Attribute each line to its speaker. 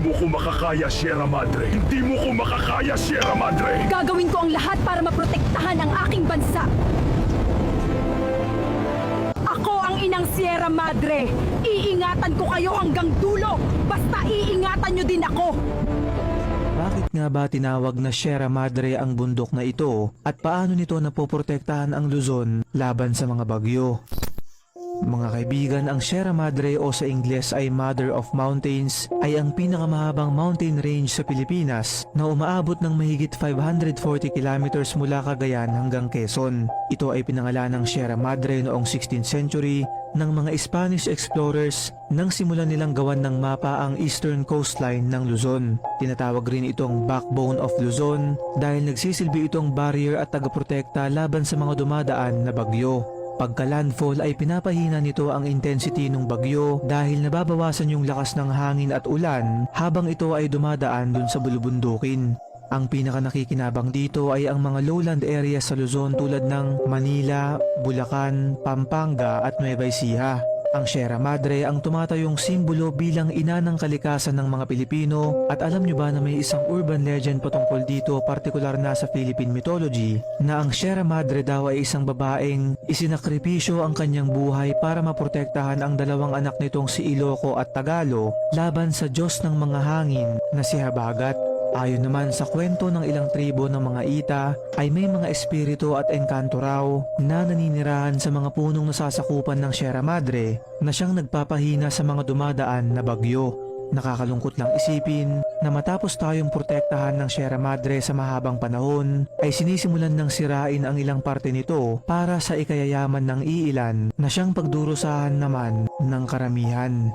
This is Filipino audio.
Speaker 1: mo ko makakaya, Sierra Madre. Hindi mo ko makakaya, Sierra Madre.
Speaker 2: Gagawin ko ang lahat para maprotektahan ang aking bansa. Ako ang inang Sierra Madre. Iingatan ko kayo hanggang dulo. Basta iingatan nyo din ako.
Speaker 3: Bakit nga ba tinawag na Sierra Madre ang bundok na ito at paano nito napoprotektahan ang Luzon laban sa mga bagyo? Mga kaibigan, ang Sierra Madre o sa Ingles ay Mother of Mountains ay ang pinakamahabang mountain range sa Pilipinas na umaabot ng mahigit 540 kilometers mula Cagayan hanggang Quezon. Ito ay pinangalan ng Sierra Madre noong 16th century ng mga Spanish explorers nang simulan nilang gawan ng mapa ang eastern coastline ng Luzon. Tinatawag rin itong Backbone of Luzon dahil nagsisilbi itong barrier at tagaprotekta laban sa mga dumadaan na bagyo. Pagka-landfall ay pinapahina nito ang intensity ng bagyo dahil nababawasan yung lakas ng hangin at ulan habang ito ay dumadaan dun sa bulubundukin. Ang pinaka nakikinabang dito ay ang mga lowland areas sa Luzon tulad ng Manila, Bulacan, Pampanga at Nueva Ecija. Ang Sierra Madre ang tumatayong simbolo bilang ina ng kalikasan ng mga Pilipino at alam nyo ba na may isang urban legend patungkol dito partikular na sa Philippine mythology na ang Sierra Madre daw ay isang babaeng isinakripisyo ang kanyang buhay para maprotektahan ang dalawang anak nitong si Iloco at Tagalo laban sa Diyos ng mga hangin na si Habagat. Ayon naman sa kwento ng ilang tribo ng mga Ita ay may mga espiritu at engkanto raw na naninirahan sa mga punong nasasakupan ng Sierra Madre na siyang nagpapahina sa mga dumadaan na bagyo. Nakakalungkot lang isipin na matapos tayong protektahan ng Sierra Madre sa mahabang panahon ay sinisimulan ng sirain ang ilang parte nito para sa ikayayaman ng iilan na siyang pagdurusahan naman ng karamihan.